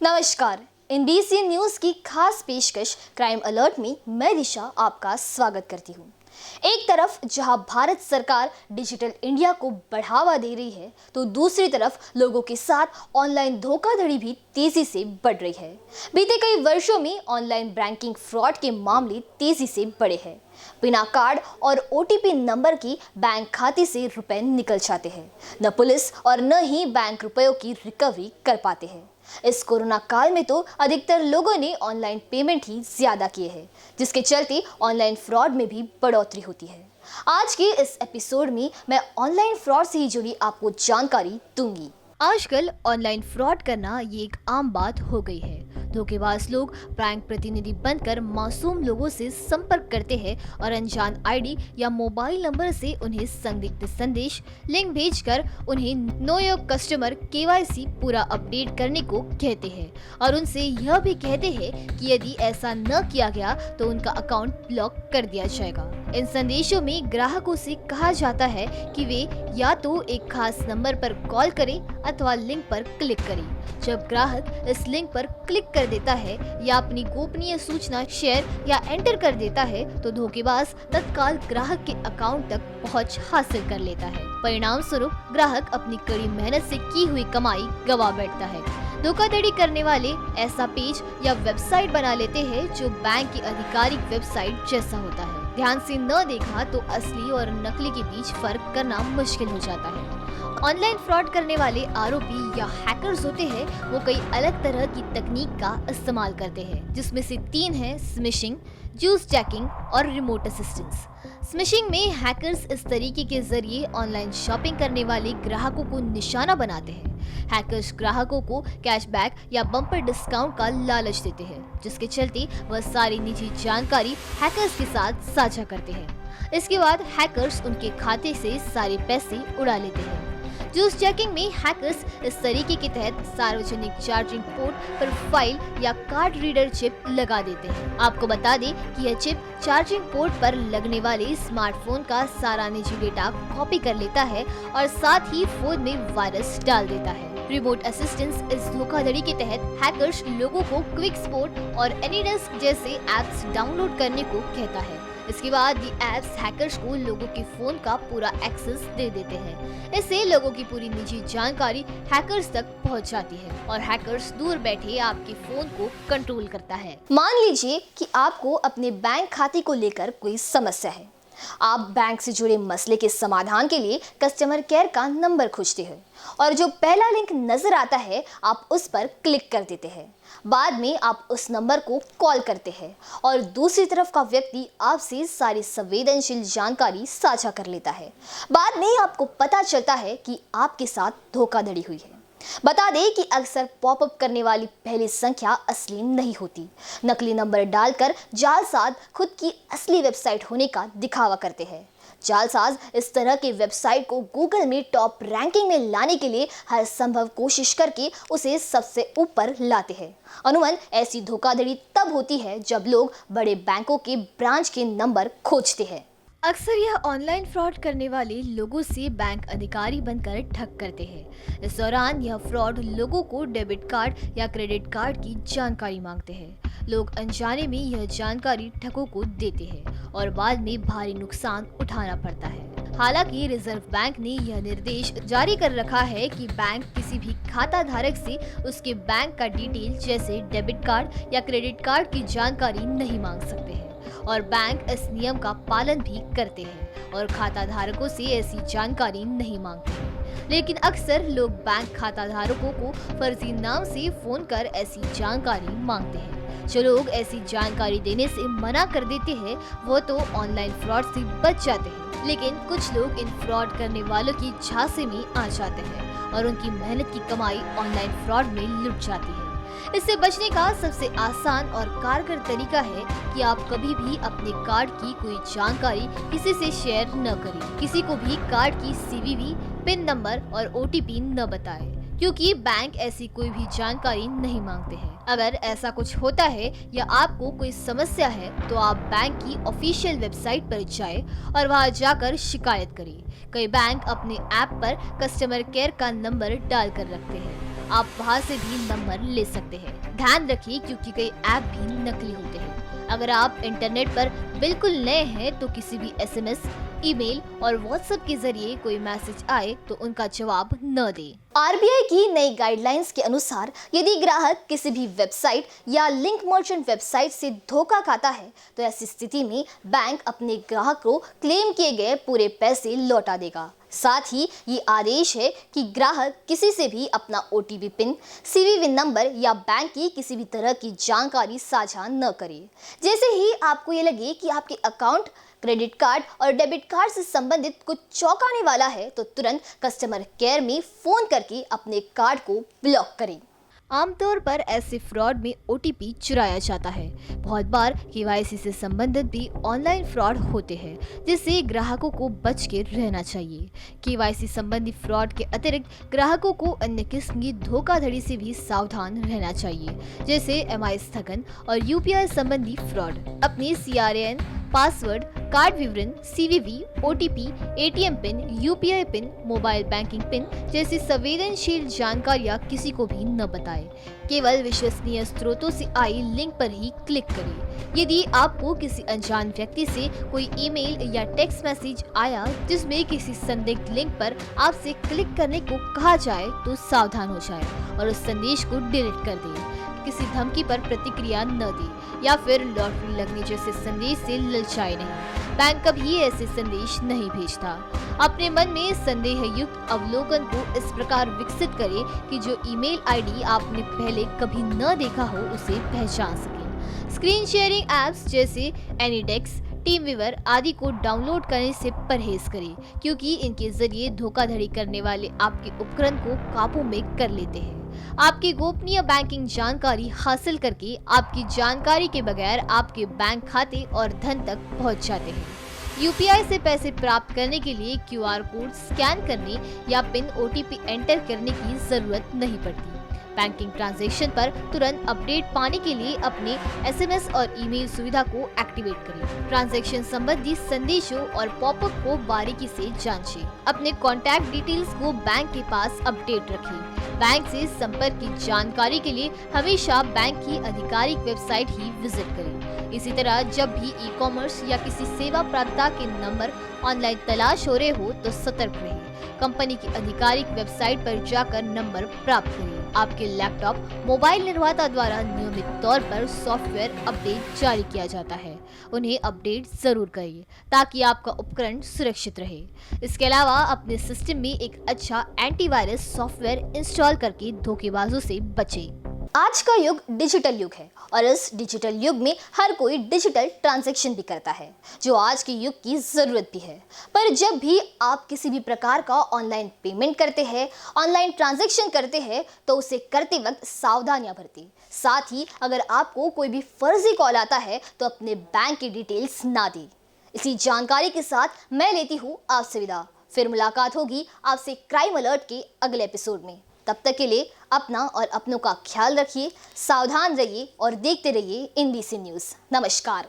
नमस्कार। NBC news की खास पेशकश क्राइम अलर्ट में मैं दिशा आपका स्वागत करती हूँ। एक तरफ जहां भारत सरकार डिजिटल इंडिया को बढ़ावा दे रही है, तो दूसरी तरफ लोगों के साथ ऑनलाइन धोखाधड़ी भी तेजी से बढ़ रही है। बीते कई वर्षों में ऑनलाइन बैंकिंग फ्रॉड के मामले तेजी से बढ़े हैं। बिना कार्ड और OTP नंबर की बैंक खाते से रुपए निकल जाते हैं। न पुलिस और न ही बैंक रुपयों की रिकवरी कर पाते हैं। इस कोरोना काल में तो अधिकतर लोगों ने ऑनलाइन पेमेंट ही ज्यादा किए हैं, जिसके चलते ऑनलाइन फ्रॉड में भी बढ़ोतरी होती है। आज के इस एपिसोड में मैं ऑनलाइन फ्रॉड से ही जुड़ी आपको जानकारी दूंगी। आजकल ऑनलाइन फ्रॉड करना ये एक आम बात हो गई है। धोखेबाज लोग बैंक प्रतिनिधि बनकर मासूम लोगों से संपर्क करते हैं और अनजान ID या मोबाइल नंबर से उन्हें संदिग्ध संदेश लिंक भेजकर उन्हें नो योर कस्टमर KYC पूरा अपडेट करने को कहते हैं और उनसे यह भी कहते हैं कि यदि ऐसा न किया गया तो उनका अकाउंट ब्लॉक कर दिया जाएगा। इन संदेशों में ग्राहकों से कहा जाता है कि वे या तो एक खास नंबर पर कॉल करें अथवा लिंक पर क्लिक करें। जब ग्राहक इस लिंक पर क्लिक कर देता है या अपनी गोपनीय सूचना शेयर या एंटर कर देता है, तो धोखेबाज तत्काल ग्राहक के अकाउंट तक पहुंच हासिल कर लेता है। परिणाम स्वरूप ग्राहक अपनी कड़ी मेहनत से की हुई कमाई गवा बैठता है। धोखाधड़ी करने वाले ऐसा पेज या वेबसाइट बना लेते हैं जो बैंक की आधिकारिक वेबसाइट जैसा होता है। ध्यान से न देखा तो असली और नकली के बीच फर्क करना मुश्किल हो जाता है। ऑनलाइन फ्रॉड करने वाले आरोपी या हैकर्स होते हैं, वो कई अलग तरह की तकनीक का इस्तेमाल करते हैं, जिसमें से 3 हैं स्मिशिंग, जूस जैकिंग और रिमोट असिस्टेंस। स्मिशिंग में हैकर्स इस तरीके के जरिए ऑनलाइन शॉपिंग करने वाले ग्राहकों को निशाना बनाते हैं। हैकर्स ग्राहकों को कैशबैक या बम्पर डिस्काउंट का लालच देते हैं, जिसके चलते वह सारी निजी जानकारी हैकर्स के साथ साझा करते हैं। इसके बाद हैकर्स उनके खाते से सारे पैसे उड़ा लेते हैं। जूस चेकिंग में हैकर्स इस तरीके के तहत सार्वजनिक चार्जिंग पोर्ट पर फाइल या कार्ड रीडर चिप लगा देते हैं। आपको बता दें कि यह चिप चार्जिंग पोर्ट पर लगने वाले स्मार्टफोन का सारा निजी डेटा कॉपी कर लेता है और साथ ही फोन में वायरस डाल देता है। रिमोट असिस्टेंस इस धोखाधड़ी के तहत हैकर्स लोगों को क्विक स्पोर्ट और एनीडेस्क जैसे एप्स डाउनलोड करने को कहता है। इसके बाद ये एप्स हैकर्स को लोगों के फोन का पूरा एक्सेस दे देते हैं। इससे लोगों की पूरी निजी जानकारी हैकर्स तक पहुंच जाती है और हैकर्स दूर बैठे आपके फोन को कंट्रोल करता है। मान लीजिए कि आपको अपने बैंक खाते को लेकर कोई समस्या है। आप बैंक से जुड़े मसले के समाधान के लिए कस्टमर केयर का नंबर खोजते हैं और जो पहला लिंक नजर आता है आप उस पर क्लिक कर देते हैं। बाद में आप उस नंबर को कॉल करते हैं और दूसरी तरफ का व्यक्ति आपसे सारी संवेदनशील जानकारी साझा कर लेता है। बाद में आपको पता चलता है कि आपके साथ धोखाधड़ी हुई है। बता दें कि अक्सर पॉपअप करने वाली पहली संख्या असली नहीं होती। नकली नंबर डालकर जालसाज खुद की असली वेबसाइट होने का दिखावा करते हैं। जालसाज इस तरह के वेबसाइट को गूगल में टॉप रैंकिंग में लाने के लिए हर संभव कोशिश करके उसे सबसे ऊपर लाते हैं। अमूमन ऐसी धोखाधड़ी तब होती है जब लोग बड़े बैंकों के ब्रांच के नंबर खोजते हैं। अक्सर यह ऑनलाइन फ्रॉड करने वाले लोगों से बैंक अधिकारी बनकर ठग करते हैं। इस दौरान यह फ्रॉड लोगों को डेबिट कार्ड या क्रेडिट कार्ड की जानकारी मांगते हैं। लोग अनजाने में यह जानकारी ठगों को देते हैं और बाद में भारी नुकसान उठाना पड़ता है। हालांकि रिजर्व बैंक ने यह निर्देश जारी कर रखा है कि बैंक किसी भी खाता धारक से उसके बैंक का डिटेल जैसे डेबिट कार्ड या क्रेडिट कार्ड की जानकारी नहीं मांग सकते हैं और बैंक इस नियम का पालन भी करते हैं और खाता धारकों से ऐसी जानकारी नहीं मांगते हैं। लेकिन अक्सर लोग बैंक खाता धारकों को फर्जी नाम से फोन कर ऐसी जानकारी मांगते हैं। जो लोग ऐसी जानकारी देने से मना कर देते हैं वो तो ऑनलाइन फ्रॉड से बच जाते हैं, लेकिन कुछ लोग इन फ्रॉड करने वालों की झांसे में आ जाते हैं और उनकी मेहनत की कमाई ऑनलाइन फ्रॉड में लुट जाती है। इससे बचने का सबसे आसान और कारगर तरीका है कि आप कभी भी अपने कार्ड की कोई जानकारी किसी से शेयर न करें। किसी को भी कार्ड की CVV, पिन नंबर और OTP न बताएं, क्योंकि बैंक ऐसी कोई भी जानकारी नहीं मांगते हैं। अगर ऐसा कुछ होता है या आपको कोई समस्या है तो आप बैंक की ऑफिशियल वेबसाइट पर जाएं और वहां जाकर शिकायत करें। कई बैंक अपने ऐप पर कस्टमर केयर का नंबर डाल कर रखते हैं आप वहां से भी नंबर ले सकते हैं। ध्यान रखिए क्योंकि कई ऐप भी नकली होते हैं। अगर आप इंटरनेट पर बिल्कुल नए हैं तो किसी भी एसएमएस, ईमेल और व्हाट्सएप के जरिए कोई मैसेज आए तो उनका जवाब न दें। आरबीआई की नई गाइडलाइंस के अनुसार यदि ग्राहक किसी भी वेबसाइट या लिंक मर्चेंट वेबसाइट से धोखा खाता है तो ऐसी स्थिति में बैंक अपने ग्राहक को क्लेम किए गए पूरे पैसे लौटा देगा। साथ ही ये आदेश है कि ग्राहक किसी से भी अपना ओटीपी पिन, सीवीवी नंबर या बैंक की किसी भी तरह की जानकारी साझा न करे। जैसे ही आपको ये लगे कि आपके अकाउंट, क्रेडिट कार्ड और डेबिट कार्ड से संबंधित कुछ चौंकाने वाला है तो तुरंत कस्टमर केयर में फोन करके अपने कार्ड को ब्लॉक करें। आमतौर पर ऐसे फ्रॉड में ओटीपी चुराया जाता है। बहुत बार केवाईसी से संबंधित भी ऑनलाइन फ्रॉड होते हैं, जिससे ग्राहकों को बच के रहना चाहिए। केवाईसी संबंधी फ्रॉड के अतिरिक्त ग्राहकों को अन्य किस्म की धोखाधड़ी से भी सावधान रहना चाहिए, जैसे एमआई स्थगन और यूपीआई संबंधी फ्रॉड। अपनी सीआरएन, पासवर्ड, कार्ड विवरण, CVV, OTP, ATM pin, UPI pin, mobile banking pin जैसी संवेदनशील जानकारियां किसी को भी न बताएं। केवल विश्वसनीय स्रोतों से आई लिंक पर ही क्लिक करें। यदि आपको किसी अनजान व्यक्ति से कोई ईमेल या टेक्स्ट मैसेज आया जिसमें किसी संदिग्ध लिंक पर आपसे क्लिक करने को कहा जाए तो सावधान हो जाए और उस संदेश को डिलीट कर दें। किसी धमकी पर प्रतिक्रिया न दें या फिर लॉटरी लगने जैसे संदेश से ललचाए नहीं। बैंक कभी ऐसे संदेश नहीं भेजता। अपने मन में संदेहयुक्त अवलोकन को इस प्रकार विकसित करें कि जो ईमेल आईडी आपने पहले कभी न देखा हो उसे पहचान सके। स्क्रीन शेयरिंग ऐप्स जैसे एनीडेक्स, टीमवीवर आदि को डाउनलोड करने से परहेज करें, क्योंकि इनके जरिए धोखाधड़ी करने वाले आपके उपकरण को काबू में कर लेते हैं। आपकी गोपनीय बैंकिंग जानकारी हासिल करके आपकी जानकारी के बगैर आपके बैंक खाते और धन तक पहुंच जाते हैं। यूपीआई से पैसे प्राप्त करने के लिए क्यूआर कोड स्कैन करने या पिन ओटीपी एंटर करने की जरूरत नहीं पड़ती। बैंकिंग ट्रांजैक्शन पर तुरंत अपडेट पाने के लिए अपने एसएमएस और ईमेल सुविधा को एक्टिवेट करें। ट्रांजैक्शन संबंधी संदेशों और पॉपअप को बारीकी से जांचें। अपने कॉन्टैक्ट डिटेल्स को बैंक के पास अपडेट रखें। बैंक से संपर्क की जानकारी के लिए हमेशा बैंक की आधिकारिक वेबसाइट ही विजिट करें। इसी तरह जब भी ई कॉमर्स या किसी सेवा प्रदाता के नंबर ऑनलाइन तलाश हो रहे हो तो सतर्क रहें। कंपनी की आधिकारिक वेबसाइट पर जाकर नंबर प्राप्त करें। आपके लैपटॉप, मोबाइल निर्माता द्वारा नियमित तौर पर सॉफ्टवेयर अपडेट जारी किया जाता है। उन्हें अपडेट जरूर करिए ताकि आपका उपकरण सुरक्षित रहे। इसके अलावा अपने सिस्टम में एक अच्छा एंटीवायरस सॉफ्टवेयर इंस्टॉल करके धोखेबाजों से बचें। आज का युग डिजिटल युग है और इस डिजिटल युग में हर कोई डिजिटल ट्रांजैक्शन भी करता है, जो आज के युग की ज़रूरत भी है। पर जब भी आप किसी भी प्रकार का ऑनलाइन पेमेंट करते हैं, ऑनलाइन ट्रांजैक्शन करते हैं तो उसे करते वक्त सावधानियां बरतें। साथ ही अगर आपको कोई भी फर्जी कॉल आता है तो अपने बैंक की डिटेल्स ना दें। इसी जानकारी के साथ मैं लेती हूँ आपसे विदा। फिर मुलाकात होगी आपसे क्राइम अलर्ट के अगले एपिसोड में। तब तक के लिए अपना और अपनों का ख्याल रखिए, सावधान रहिए और देखते रहिए NBC न्यूज़। नमस्कार।